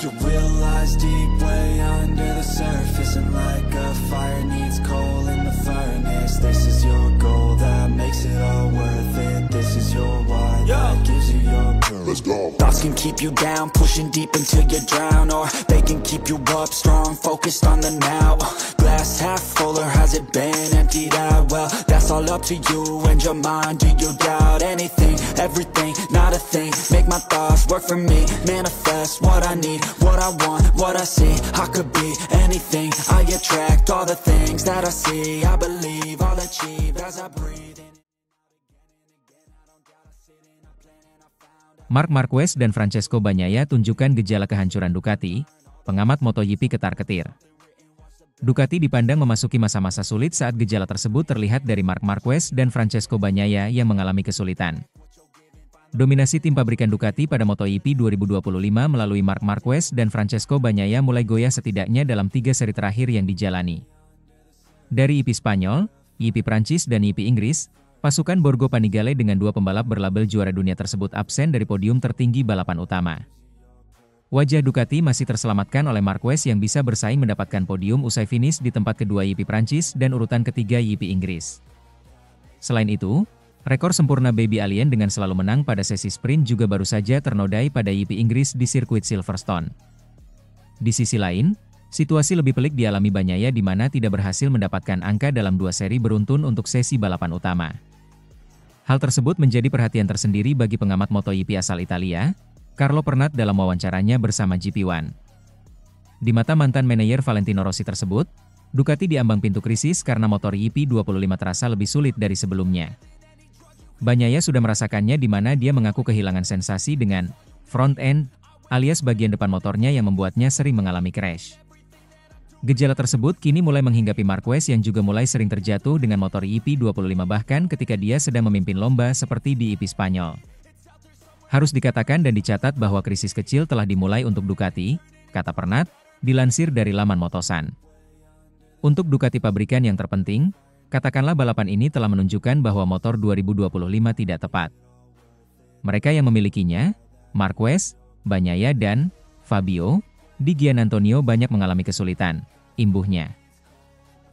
You realize deep way under the surface, and like a fire needs coal in the furnace. This is your goal that makes it all worth it. This is your why that gives you your purpose. Let's go. Thoughts can keep you down, pushing deep until you drown, or they can keep you up strong, focused on the now. Glass half full, or has it been emptied out? Well, that's all up to you and your mind. Do you doubt anything, everything, not a thing? Make my thoughts work for me, manifest what I need, what I want, what I see. I could be anything, I attract all the things that I see. I believe I'll achieve as I breathe in. Marc Marquez dan Francesco Bagnaia tunjukkan gejala kehancuran Ducati, pengamat MotoGP ketar-ketir. Ducati dipandang memasuki masa-masa sulit saat gejala tersebut terlihat dari Marc Marquez dan Francesco Bagnaia yang mengalami kesulitan. Dominasi tim pabrikan Ducati pada MotoGP 2025 melalui Marc Marquez dan Francesco Bagnaia mulai goyah setidaknya dalam 3 seri terakhir yang dijalani. Dari IP Spanyol, IP Prancis dan IP Inggris, pasukan Borgo Panigale dengan 2 pembalap berlabel juara dunia tersebut absen dari podium tertinggi balapan utama. Wajah Ducati masih terselamatkan oleh Marquez yang bisa bersaing mendapatkan podium usai finish di tempat kedua IP Prancis dan urutan ketiga IP Inggris. Selain itu, rekor sempurna Baby Alien dengan selalu menang pada sesi sprint juga baru saja ternodai pada IP Inggris di sirkuit Silverstone. Di sisi lain, situasi lebih pelik dialami Bagnaia di mana tidak berhasil mendapatkan angka dalam 2 seri beruntun untuk sesi balapan utama. Hal tersebut menjadi perhatian tersendiri bagi pengamat MotoGP asal Italia, Carlo Pernat dalam wawancaranya bersama GP1. Di mata mantan manajer Valentino Rossi tersebut, Ducati diambang pintu krisis karena motor GP 25 terasa lebih sulit dari sebelumnya. Bagnaia sudah merasakannya di mana dia mengaku kehilangan sensasi dengan front end, alias bagian depan motornya yang membuatnya sering mengalami crash. Gejala tersebut kini mulai menghinggapi Marquez yang juga mulai sering terjatuh dengan motor IP 25 bahkan ketika dia sedang memimpin lomba seperti di IP Spanyol. Harus dikatakan dan dicatat bahwa krisis kecil telah dimulai untuk Ducati, kata Pernat, dilansir dari laman Motosan. Untuk Ducati pabrikan yang terpenting, katakanlah balapan ini telah menunjukkan bahwa motor 2025 tidak tepat. Mereka yang memilikinya, Marquez, Bagnaia dan Fabio Di Giannantonio banyak mengalami kesulitan, imbuhnya.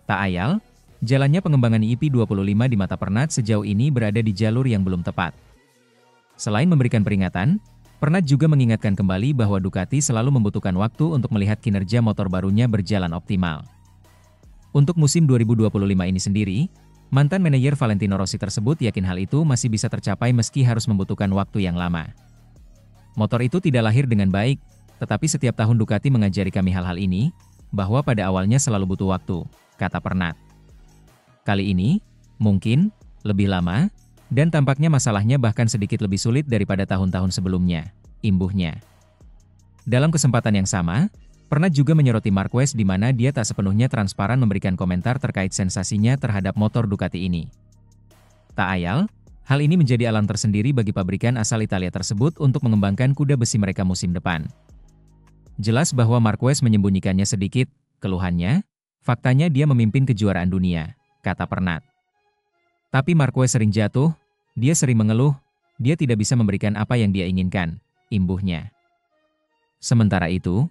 Tak ayal, jalannya pengembangan IP 25 di mata Pernat sejauh ini berada di jalur yang belum tepat. Selain memberikan peringatan, Pernat juga mengingatkan kembali bahwa Ducati selalu membutuhkan waktu untuk melihat kinerja motor barunya berjalan optimal. Untuk musim 2025 ini sendiri, mantan manajer Valentino Rossi tersebut yakin hal itu masih bisa tercapai meski harus membutuhkan waktu yang lama. Motor itu tidak lahir dengan baik, tetapi setiap tahun Ducati mengajari kami hal-hal ini, bahwa pada awalnya selalu butuh waktu, kata Pernat. Kali ini, mungkin, lebih lama, dan tampaknya masalahnya bahkan sedikit lebih sulit daripada tahun-tahun sebelumnya, imbuhnya. Dalam kesempatan yang sama, Pernat juga menyoroti Marquez di mana dia tak sepenuhnya transparan memberikan komentar terkait sensasinya terhadap motor Ducati ini. Tak ayal, hal ini menjadi alarm tersendiri bagi pabrikan asal Italia tersebut untuk mengembangkan kuda besi mereka musim depan. Jelas bahwa Marquez menyembunyikannya sedikit, keluhannya, faktanya dia memimpin kejuaraan dunia, kata Pernat. Tapi Marquez sering jatuh, dia sering mengeluh, dia tidak bisa memberikan apa yang dia inginkan, imbuhnya. Sementara itu,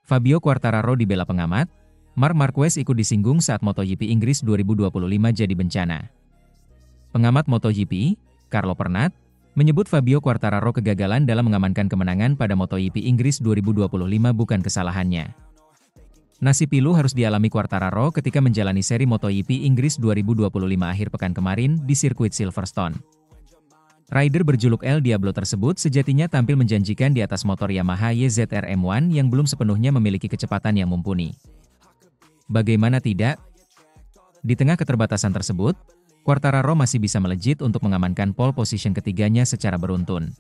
Fabio Quartararo dibela pengamat, Marc Marquez ikut disinggung saat MotoGP Inggris 2025 jadi bencana. Pengamat MotoGP, Carlo Pernat, menyebut Fabio Quartararo kegagalan dalam mengamankan kemenangan pada MotoGP Inggris 2025 bukan kesalahannya. Nasib pilu harus dialami Quartararo ketika menjalani seri MotoGP Inggris 2025 akhir pekan kemarin di sirkuit Silverstone. Rider berjuluk El Diablo tersebut sejatinya tampil menjanjikan di atas motor Yamaha YZR M1 yang belum sepenuhnya memiliki kecepatan yang mumpuni. Bagaimana tidak? Di tengah keterbatasan tersebut, Quartararo masih bisa melejit untuk mengamankan pole position ketiganya secara beruntun.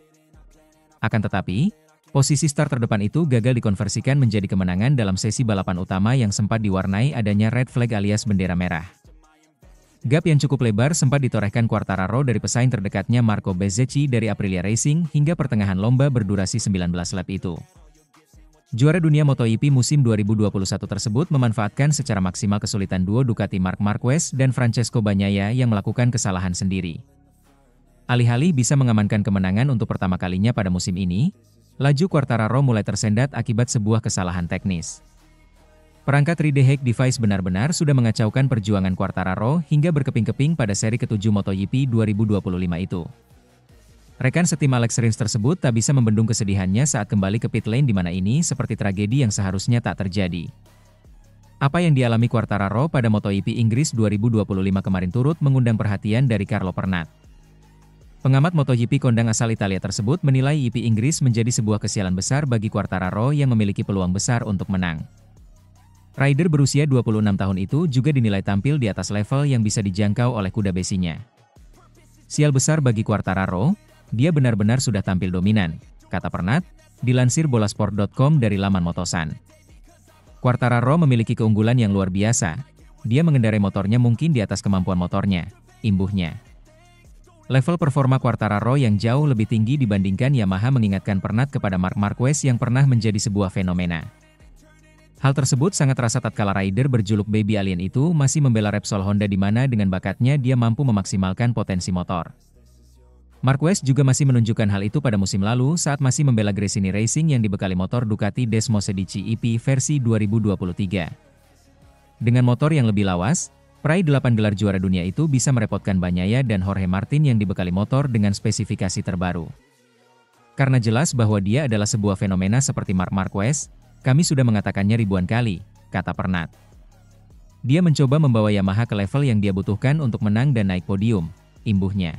Akan tetapi, posisi start terdepan itu gagal dikonversikan menjadi kemenangan dalam sesi balapan utama yang sempat diwarnai adanya red flag alias bendera merah. Gap yang cukup lebar sempat ditorehkan Quartararo dari pesaing terdekatnya Marco Bezzecchi dari Aprilia Racing hingga pertengahan lomba berdurasi 19 lap itu. Juara dunia MotoGP musim 2021 tersebut memanfaatkan secara maksimal kesulitan duo Ducati Marc Marquez dan Francesco Bagnaia yang melakukan kesalahan sendiri. Alih-alih bisa mengamankan kemenangan untuk pertama kalinya pada musim ini, Laju Quartararo mulai tersendat akibat sebuah kesalahan teknis. Perangkat Ride Device benar-benar sudah mengacaukan perjuangan Quartararo hingga berkeping-keping pada seri ke-7 MotoGP 2025 itu. Rekan setim Alex Rins tersebut tak bisa membendung kesedihannya saat kembali ke pit lane di mana ini seperti tragedi yang seharusnya tak terjadi. Apa yang dialami Quartararo pada MotoGP Inggris 2025 kemarin turut mengundang perhatian dari Carlo Pernat. Pengamat MotoGP kondang asal Italia tersebut menilai GP Inggris menjadi sebuah kesialan besar bagi Quartararo yang memiliki peluang besar untuk menang. Rider berusia 26 tahun itu juga dinilai tampil di atas level yang bisa dijangkau oleh kuda besinya. Sial besar bagi Quartararo, dia benar-benar sudah tampil dominan, kata Pernat, dilansir bolasport.com dari laman Motosan. Quartararo memiliki keunggulan yang luar biasa, dia mengendarai motornya mungkin di atas kemampuan motornya, imbuhnya. Level performa Quartararo yang jauh lebih tinggi dibandingkan Yamaha mengingatkan Pernat kepada Marc Marquez yang pernah menjadi sebuah fenomena. Hal tersebut sangat terasa tatkala rider berjuluk Baby Alien itu masih membela Repsol Honda di mana dengan bakatnya dia mampu memaksimalkan potensi motor. Marquez juga masih menunjukkan hal itu pada musim lalu saat masih membela Gresini Racing yang dibekali motor Ducati Desmosedici EP versi 2023. Dengan motor yang lebih lawas, peraih 8 gelar juara dunia itu bisa merepotkan Bagnaia dan Jorge Martin yang dibekali motor dengan spesifikasi terbaru. Karena jelas bahwa dia adalah sebuah fenomena seperti Marc Marquez, kami sudah mengatakannya ribuan kali, kata Pernat. Dia mencoba membawa Yamaha ke level yang dia butuhkan untuk menang dan naik podium, imbuhnya.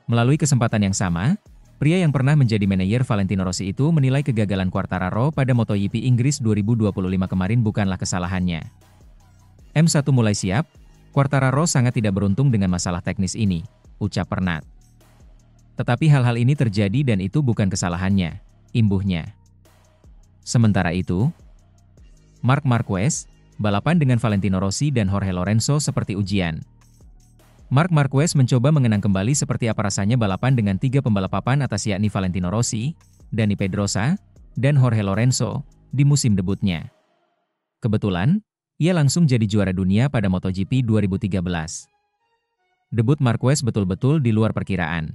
Melalui kesempatan yang sama, pria yang pernah menjadi manajer Valentino Rossi itu menilai kegagalan Quartararo pada MotoGP Inggris 2025 kemarin bukanlah kesalahannya. M1 mulai siap, Quartararo sangat tidak beruntung dengan masalah teknis ini, ucap Pernat. Tetapi hal-hal ini terjadi dan itu bukan kesalahannya, imbuhnya. Sementara itu, Marc Marquez, balapan dengan Valentino Rossi dan Jorge Lorenzo seperti ujian. Marc Marquez mencoba mengenang kembali seperti apa rasanya balapan dengan 3 pembalap papan atas yakni Valentino Rossi, Dani Pedrosa, dan Jorge Lorenzo di musim debutnya. Kebetulan, ia langsung jadi juara dunia pada MotoGP 2013. Debut Marquez betul-betul di luar perkiraan.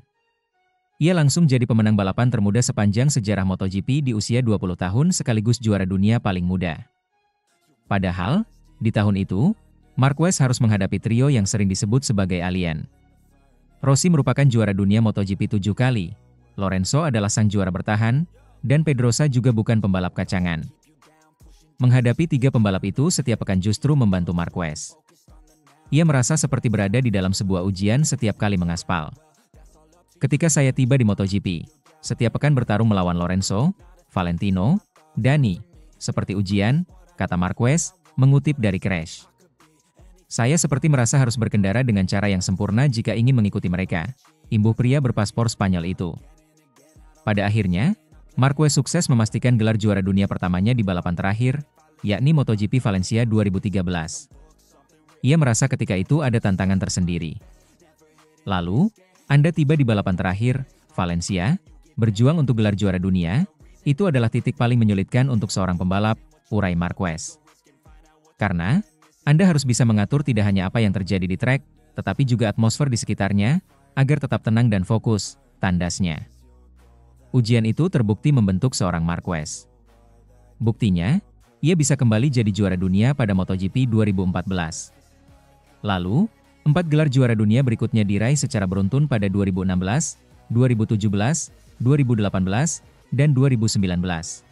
Ia langsung jadi pemenang balapan termuda sepanjang sejarah MotoGP di usia 20 tahun sekaligus juara dunia paling muda. Padahal, di tahun itu, Marquez harus menghadapi trio yang sering disebut sebagai alien. Rossi merupakan juara dunia MotoGP 7 kali, Lorenzo adalah sang juara bertahan, dan Pedrosa juga bukan pembalap kacangan. Menghadapi 3 pembalap itu setiap pekan justru membantu Marquez. Ia merasa seperti berada di dalam sebuah ujian setiap kali mengaspal. Ketika saya tiba di MotoGP, setiap pekan bertarung melawan Lorenzo, Valentino, Dani, seperti ujian, kata Marquez, mengutip dari Crash. Saya seperti merasa harus berkendara dengan cara yang sempurna jika ingin mengikuti mereka, imbuh pria berpaspor Spanyol itu. Pada akhirnya, Marquez sukses memastikan gelar juara dunia pertamanya di balapan terakhir, yakni MotoGP Valencia 2013. Ia merasa ketika itu ada tantangan tersendiri. Lalu, Anda tiba di balapan terakhir, Valencia, berjuang untuk gelar juara dunia, itu adalah titik paling menyulitkan untuk seorang pembalap, urai Marquez. Karena, Anda harus bisa mengatur tidak hanya apa yang terjadi di trek, tetapi juga atmosfer di sekitarnya, agar tetap tenang dan fokus, tandasnya. Ujian itu terbukti membentuk seorang Marquez. Buktinya, ia bisa kembali jadi juara dunia pada MotoGP 2014. Lalu, 4 gelar juara dunia berikutnya diraih secara beruntun pada 2016, 2017, 2018, dan 2019.